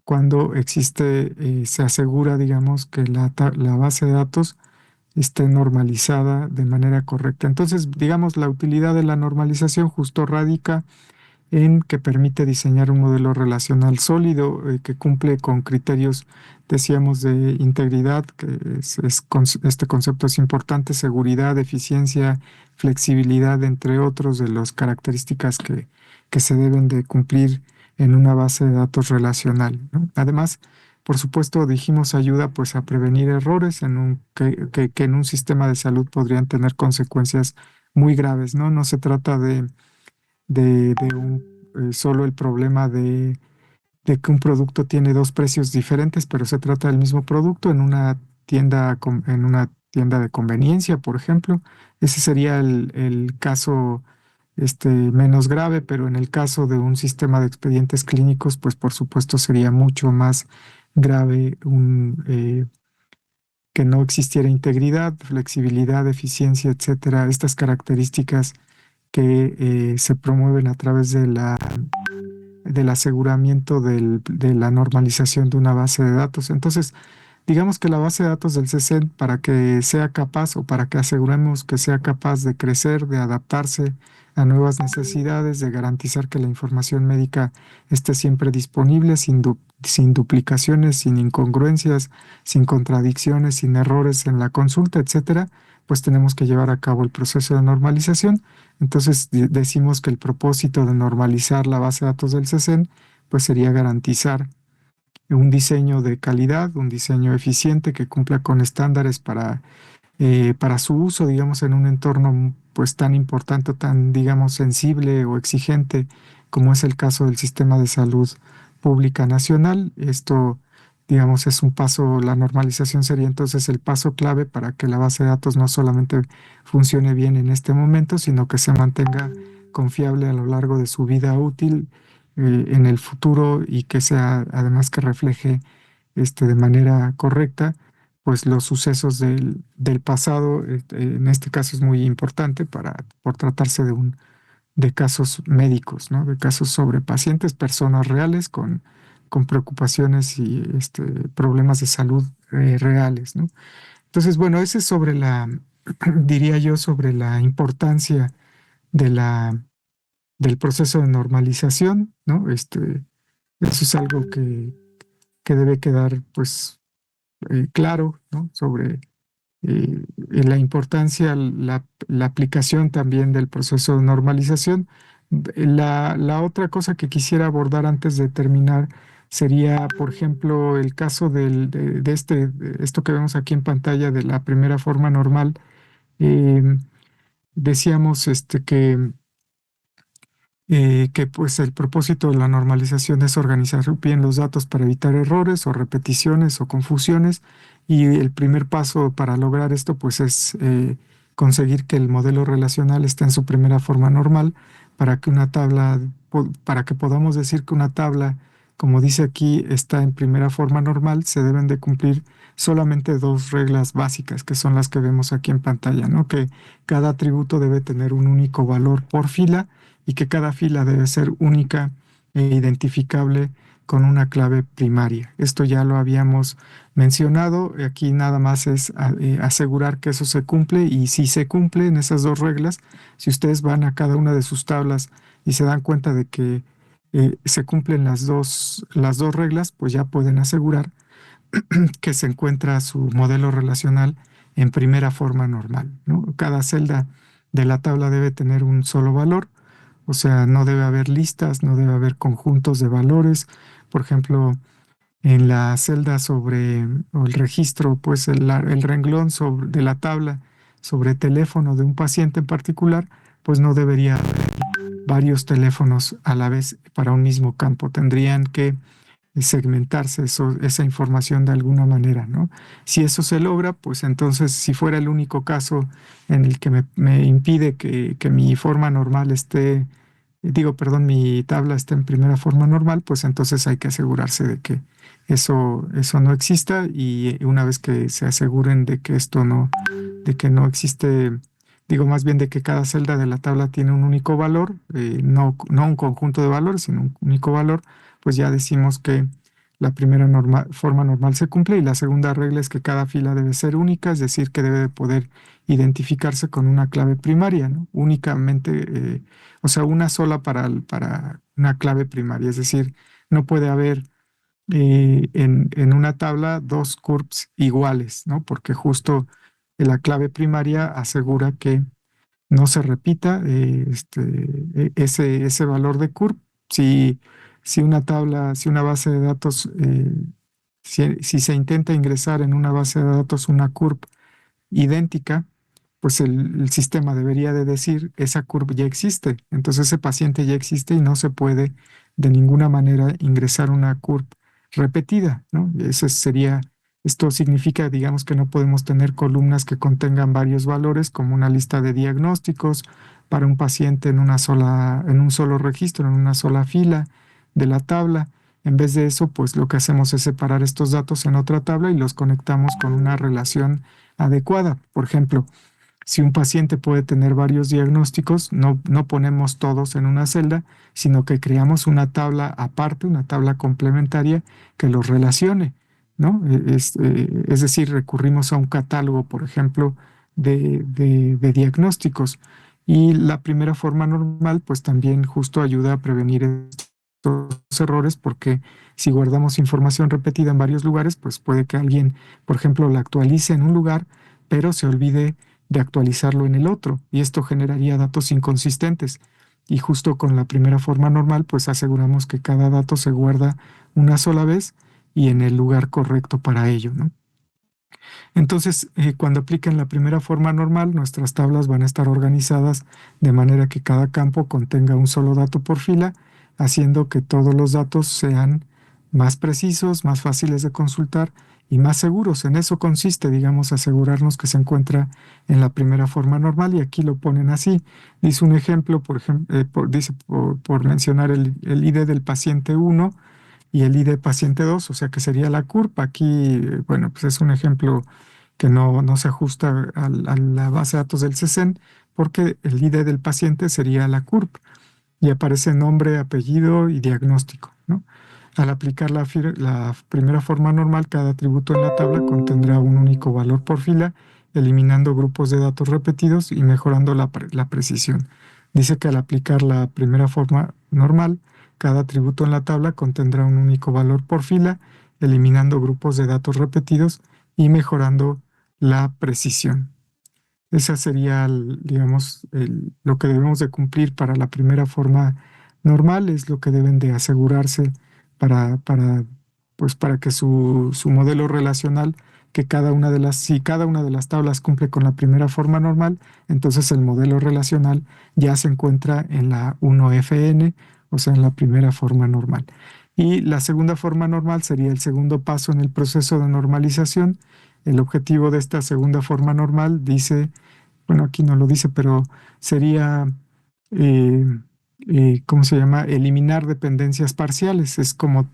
cuando se asegura, digamos, que la base de datos esté normalizada de manera correcta. Entonces, digamos, la utilidad de la normalización justo radica en que permite diseñar un modelo relacional sólido que cumple con criterios, decíamos, de integridad, este concepto es importante, seguridad, eficiencia, flexibilidad, entre otros de las características que se deben de cumplir en una base de datos relacional, ¿no? Además, por supuesto, dijimos ayuda pues a prevenir errores que en un sistema de salud podrían tener consecuencias muy graves, ¿no? No se trata solo el problema de que un producto tiene dos precios diferentes, pero se trata del mismo producto en una tienda de conveniencia, por ejemplo. Ese sería el caso menos grave, pero en el caso de un sistema de expedientes clínicos, pues por supuesto sería mucho más grave que no existiera integridad, flexibilidad, eficiencia, etcétera. Estas características que se promueven a través del aseguramiento de la normalización de una base de datos. Entonces, digamos que la base de datos del CECEN, para que sea capaz o para que aseguremos que sea capaz de crecer, de adaptarse a nuevas necesidades, de garantizar que la información médica esté siempre disponible, sin duplicaciones, sin incongruencias, sin contradicciones, sin errores en la consulta, etcétera, pues tenemos que llevar a cabo el proceso de normalización. Entonces decimos que el propósito de normalizar la base de datos del CECEN, pues sería garantizar un diseño de calidad, un diseño eficiente que cumpla con estándares para su uso, digamos, en un entorno pues tan importante, tan, digamos, sensible o exigente como es el caso del sistema de salud pública nacional. Esto, digamos, es un paso, la normalización sería entonces el paso clave para que la base de datos no solamente funcione bien en este momento, sino que se mantenga confiable a lo largo de su vida útil en el futuro y que sea además que refleje de manera correcta pues los sucesos del pasado. En este caso es muy importante por tratarse de casos médicos, ¿no? De casos sobre pacientes, personas reales con preocupaciones y problemas de salud reales, ¿no? Entonces, bueno, ese es sobre diría yo, sobre la importancia de del proceso de normalización, ¿no? Eso es algo que debe quedar, pues, claro, ¿no? Sobre la importancia, la aplicación también del proceso de normalización. La otra cosa que quisiera abordar antes de terminar sería, por ejemplo, el caso de esto que vemos aquí en pantalla de la primera forma normal. Eh, Decíamos que pues el propósito de la normalización es organizar bien los datos para evitar errores o repeticiones o confusiones, y el primer paso para lograr esto pues es conseguir que el modelo relacional esté en su primera forma normal para que para que podamos decir que una tabla, como dice aquí, está en primera forma normal. Se deben de cumplir solamente dos reglas básicas, que son las que vemos aquí en pantalla, ¿no? Que cada atributo debe tener un único valor por fila y que cada fila debe ser única e identificable con una clave primaria. Esto ya lo habíamos mencionado. Aquí nada más es asegurar que eso se cumple, y si se cumplen esas dos reglas, si ustedes van a cada una de sus tablas y se dan cuenta de que se cumplen las dos reglas, pues ya pueden asegurar que se encuentra su modelo relacional en primera forma normal, ¿no? Cada celda de la tabla debe tener un solo valor. O sea, no debe haber listas, no debe haber conjuntos de valores. Por ejemplo, en la celda o el registro, pues el renglón de la tabla sobre teléfono de un paciente en particular, pues no debería haber varios teléfonos a la vez para un mismo campo. Tendrían que segmentarse esa información de alguna manera, ¿no? Si eso se logra, pues entonces, si fuera el único caso en el que me impide que mi forma normal mi tabla esté en primera forma normal, pues entonces hay que asegurarse de que eso no exista, y una vez que se aseguren de que de que no existe, digo más bien de que cada celda de la tabla tiene un único valor, no un conjunto de valores, sino un único valor, pues ya decimos que la primera forma normal se cumple, y la segunda regla es que cada fila debe ser única, es decir, que debe de poder identificarse con una clave primaria, ¿no? Únicamente, o sea, una sola para una clave primaria, es decir, no puede haber en una tabla dos CURPS iguales, ¿no? Porque justo la clave primaria asegura que no se repita ese valor de CURP. Si una tabla, si una base de datos, si se intenta ingresar en una base de datos una CURP idéntica, pues el sistema debería de decir, esa curva ya existe, entonces ese paciente ya existe y no se puede de ninguna manera ingresar una curva repetida, ¿no? Esto significa, digamos, que no podemos tener columnas que contengan varios valores, como una lista de diagnósticos para un paciente en un solo registro, en una sola fila de la tabla. En vez de eso, pues lo que hacemos es separar estos datos en otra tabla y los conectamos con una relación adecuada. Por ejemplo, Si un paciente puede tener varios diagnósticos, no ponemos todos en una celda, sino que creamos una tabla aparte, una tabla complementaria que los relacione, ¿no? Es decir, recurrimos a un catálogo, por ejemplo, de diagnósticos. Y la primera forma normal, pues también justo ayuda a prevenir estos errores, porque si guardamos información repetida en varios lugares, pues puede que alguien, por ejemplo, la actualice en un lugar, pero se olvide de actualizarlo en el otro, y esto generaría datos inconsistentes. Y justo con la primera forma normal, pues aseguramos que cada dato se guarda una sola vez y en el lugar correcto para ello, ¿no? Entonces, cuando apliquen la primera forma normal, nuestras tablas van a estar organizadas de manera que cada campo contenga un solo dato por fila, haciendo que todos los datos sean más precisos, más fáciles de consultar y más seguros. En eso consiste, digamos, asegurarnos que se encuentra en la primera forma normal, y aquí lo ponen así. Dice un ejemplo, por ejemplo, dice por mencionar el ID del paciente 1 y el ID paciente 2, o sea que sería la CURP. Aquí, bueno, pues es un ejemplo que no se ajusta a la base de datos del CESEN, porque el ID del paciente sería la CURP y aparece nombre, apellido y diagnóstico, ¿no? Al aplicar la primera forma normal, cada atributo en la tabla contendrá un único valor por fila, eliminando grupos de datos repetidos y mejorando la precisión. Dice que al aplicar la primera forma normal, cada atributo en la tabla contendrá un único valor por fila, eliminando grupos de datos repetidos y mejorando la precisión. Esa sería, digamos, lo que debemos de cumplir para la primera forma normal, es lo que deben de asegurarse pues para que su modelo relacional, si cada una de las tablas cumple con la primera forma normal, entonces el modelo relacional ya se encuentra en la 1FN, o sea, en la primera forma normal. Y la segunda forma normal sería el segundo paso en el proceso de normalización. El objetivo de esta segunda forma normal dice, bueno, aquí no lo dice, pero sería, eh, ¿cómo se llama? Eliminar dependencias parciales. Es como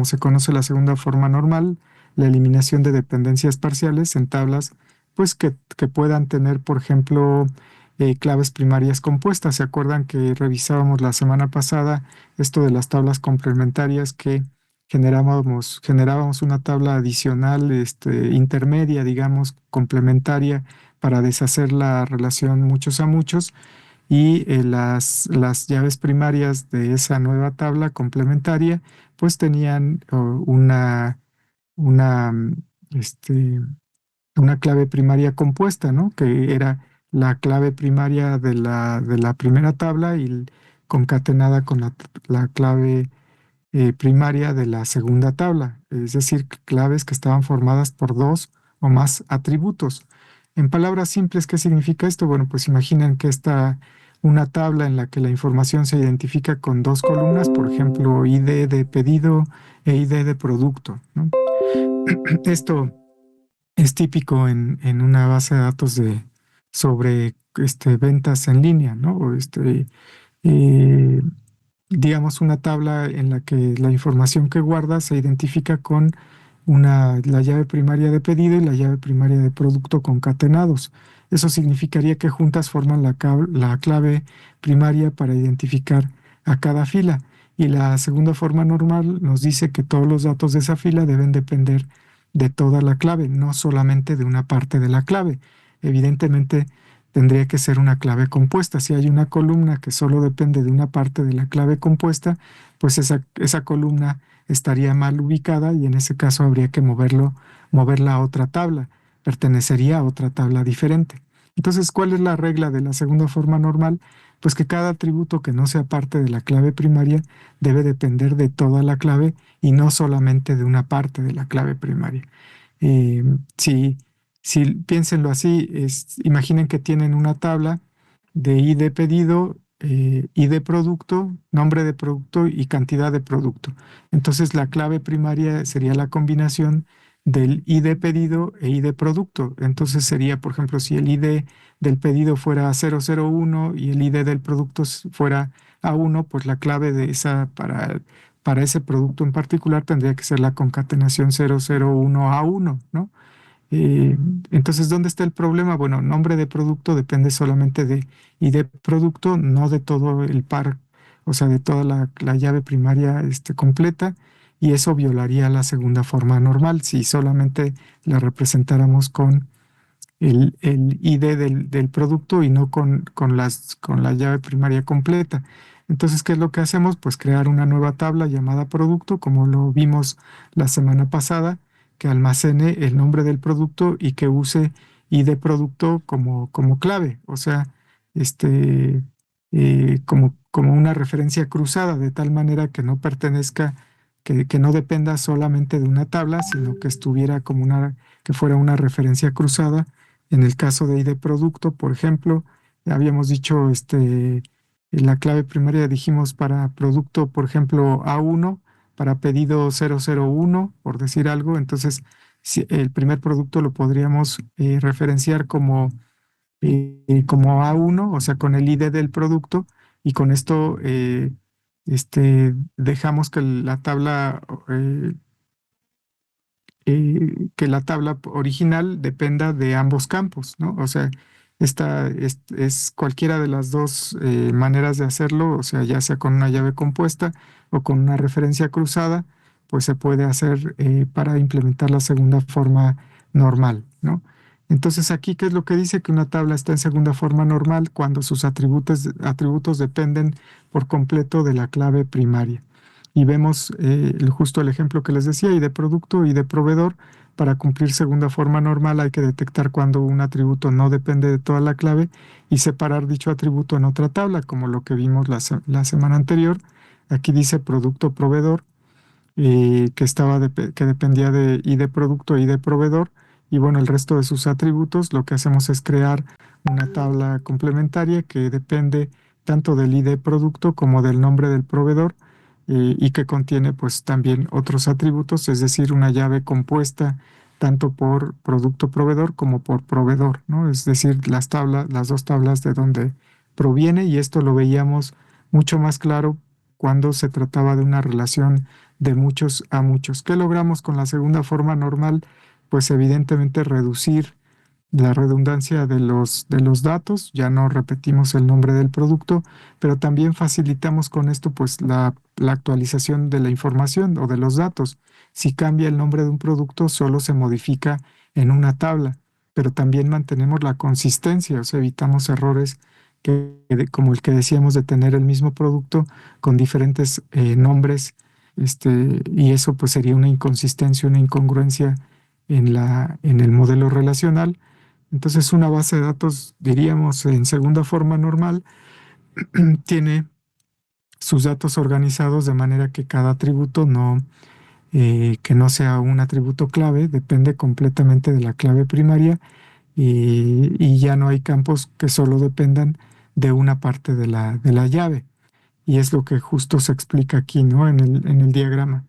se conoce la segunda forma normal, la eliminación de dependencias parciales en tablas, pues que puedan tener, por ejemplo, claves primarias compuestas. ¿Se acuerdan que revisábamos la semana pasada esto de las tablas complementarias, que generábamos una tabla adicional, intermedia, digamos, complementaria, para deshacer la relación muchos a muchos, y las llaves primarias de esa nueva tabla complementaria pues tenían una, mm, este, una clave primaria compuesta, ¿no? Que era la clave primaria de la primera tabla y concatenada con la clave primaria de la segunda tabla, es decir, claves que estaban formadas por dos o más atributos. En palabras simples, ¿qué significa esto? Bueno, pues imaginen que está una tabla en la que la información se identifica con dos columnas, por ejemplo, ID de pedido e ID de producto, ¿no? Esto es típico en una base de datos sobre ventas en línea, ¿no? Eh, digamos, una tabla en la que la información que guarda se identifica con la llave primaria de pedido y la llave primaria de producto concatenados. Eso significaría que juntas forman la clave primaria para identificar a cada fila. Y la segunda forma normal nos dice que todos los datos de esa fila deben depender de toda la clave, no solamente de una parte de la clave. Evidentemente, tendría que ser una clave compuesta. Si hay una columna que solo depende de una parte de la clave compuesta, pues esa columna estaría mal ubicada, y en ese caso habría que moverla a otra tabla, pertenecería a otra tabla diferente. Entonces, ¿cuál es la regla de la segunda forma normal? Pues que cada atributo que no sea parte de la clave primaria debe depender de toda la clave y no solamente de una parte de la clave primaria. Eh, si, si piénsenlo así, imaginen que tienen una tabla de ID pedido, ID producto, nombre de producto y cantidad de producto. Entonces la clave primaria sería la combinación del ID pedido e ID producto. Entonces sería, por ejemplo, si el ID del pedido fuera 001 y el ID del producto fuera A1, pues la clave de esa para ese producto en particular tendría que ser la concatenación 001A1, ¿no? Eh, entonces, ¿dónde está el problema? Bueno, nombre de producto depende solamente de ID producto, no de todo el par, o sea, de toda la llave primaria completa, y eso violaría la segunda forma normal si solamente la representáramos con el ID del producto y no con la llave primaria completa. Entonces, ¿qué es lo que hacemos? Pues crear una nueva tabla llamada producto, como lo vimos la semana pasada, que almacene el nombre del producto y que use ID producto como clave, o sea, este, como una referencia cruzada, de tal manera que no pertenezca, que no dependa solamente de una tabla, sino que estuviera que fuera una referencia cruzada. En el caso de ID producto, por ejemplo, habíamos dicho, en la clave primaria dijimos para producto, por ejemplo, A1, para pedido 001, por decir algo. Entonces, si el primer producto lo podríamos referenciar como A1, o sea, con el ID del producto, y con esto dejamos que la tabla original dependa de ambos campos, ¿no? O sea, esta es cualquiera de las dos maneras de hacerlo, o sea, ya sea con una llave compuesta o con una referencia cruzada, pues se puede hacer para implementar la segunda forma normal, ¿no? Entonces aquí, ¿qué es lo que dice? Que una tabla está en segunda forma normal cuando sus atributos dependen por completo de la clave primaria. Y vemos justo el ejemplo que les decía, y de producto y de proveedor. Para cumplir segunda forma normal hay que detectar cuando un atributo no depende de toda la clave y separar dicho atributo en otra tabla, como lo que vimos la semana anterior. Aquí dice producto proveedor, que dependía de ID producto y de proveedor. Y bueno, el resto de sus atributos, lo que hacemos es crear una tabla complementaria que depende tanto del ID producto como del nombre del proveedor, y que contiene pues también otros atributos, es decir, una llave compuesta tanto por producto proveedor como por proveedor, ¿no? Es decir, las dos tablas de donde proviene, y esto lo veíamos mucho más claro cuando se trataba de una relación de muchos a muchos. ¿Qué logramos con la segunda forma normal? Pues evidentemente reducir la redundancia de los datos, ya no repetimos el nombre del producto, pero también facilitamos con esto pues la actualización de la información o de los datos. Si cambia el nombre de un producto, solo se modifica en una tabla, pero también mantenemos la consistencia, o sea, evitamos errores como el que decíamos de tener el mismo producto con diferentes nombres, y eso pues sería una inconsistencia, una incongruencia en el modelo relacional. Entonces, una base de datos, diríamos, en segunda forma normal, tiene sus datos organizados de manera que cada atributo que no sea un atributo clave, depende completamente de la clave primaria, y ya no hay campos que solo dependan de una parte de la llave. Y es lo que justo se explica aquí, ¿no? En el diagrama.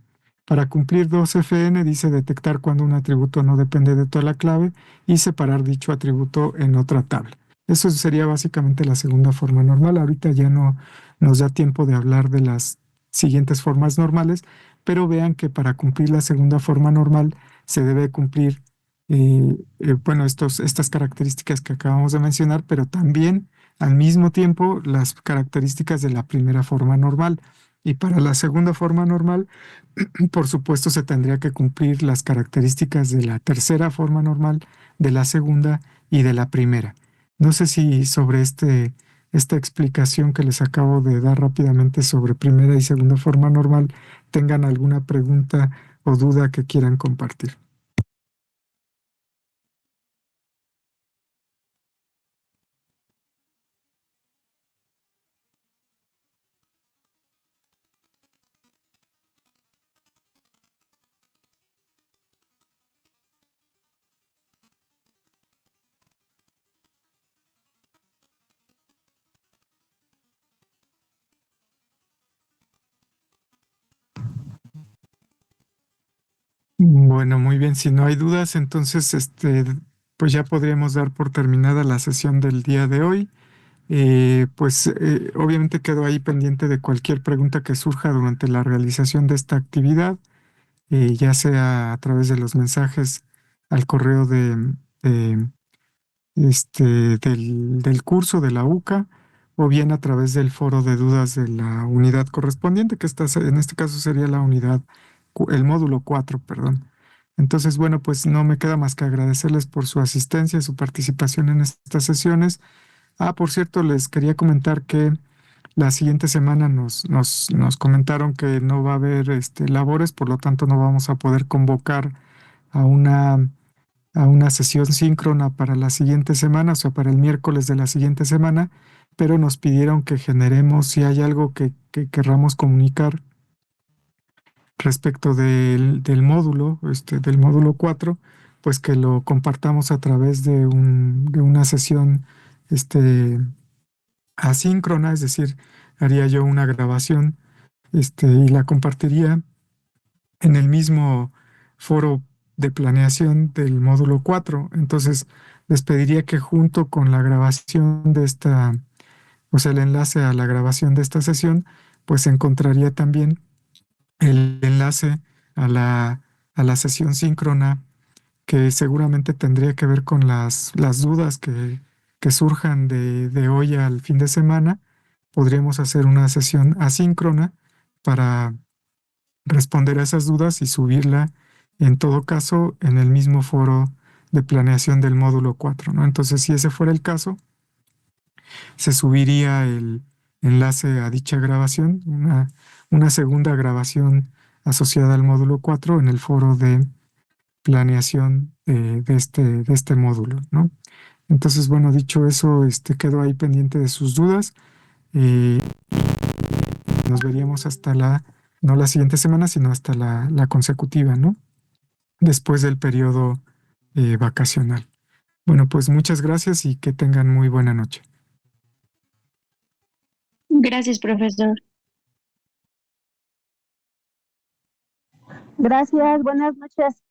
Para cumplir 2FN dice detectar cuando un atributo no depende de toda la clave y separar dicho atributo en otra tabla. Eso sería básicamente la segunda forma normal. Ahorita ya no nos da tiempo de hablar de las siguientes formas normales, pero vean que para cumplir la segunda forma normal se debe cumplir, bueno, estas características que acabamos de mencionar, pero también al mismo tiempo las características de la primera forma normal. Y para la segunda forma normal, por supuesto, se tendría que cumplir las características de la tercera forma normal, de la segunda y de la primera. No sé si sobre esta explicación que les acabo de dar rápidamente sobre primera y segunda forma normal tengan alguna pregunta o duda que quieran compartir. Bueno, muy bien. Si no hay dudas, entonces, pues ya podríamos dar por terminada la sesión del día de hoy. Pues obviamente quedo ahí pendiente de cualquier pregunta que surja durante la realización de esta actividad, ya sea a través de los mensajes al correo de, del curso de la UCA, o bien a través del foro de dudas de la unidad correspondiente, que en este caso sería la unidad, el módulo 4, perdón. Entonces, bueno, pues no me queda más que agradecerles por su asistencia y su participación en estas sesiones. Ah, por cierto, les quería comentar que la siguiente semana nos comentaron que no va a haber labores, por lo tanto no vamos a poder convocar a una sesión síncrona para la siguiente semana, o sea, para el miércoles de la siguiente semana, pero nos pidieron que generemos, si hay algo que querramos comunicar respecto del módulo 4, pues que lo compartamos a través de una sesión asíncrona, es decir, haría yo una grabación y la compartiría en el mismo foro de planeación del módulo 4. Entonces, les pediría que junto con la grabación de o sea, el enlace a la grabación de esta sesión, pues se encontraría también el enlace a la sesión síncrona, que seguramente tendría que ver con las dudas que surjan de hoy al fin de semana. Podríamos hacer una sesión asíncrona para responder a esas dudas y subirla, en todo caso, en el mismo foro de planeación del módulo 4, ¿no? Entonces, si ese fuera el caso, se subiría el enlace a dicha grabación, una segunda grabación asociada al módulo 4 en el foro de planeación de este módulo, ¿no? Entonces, bueno, dicho eso, quedo ahí pendiente de sus dudas. eh, Nos veríamos no la siguiente semana, sino hasta la consecutiva, ¿no? Después del periodo vacacional. Bueno, pues muchas gracias y que tengan muy buena noche. Gracias, profesor. Gracias, buenas noches.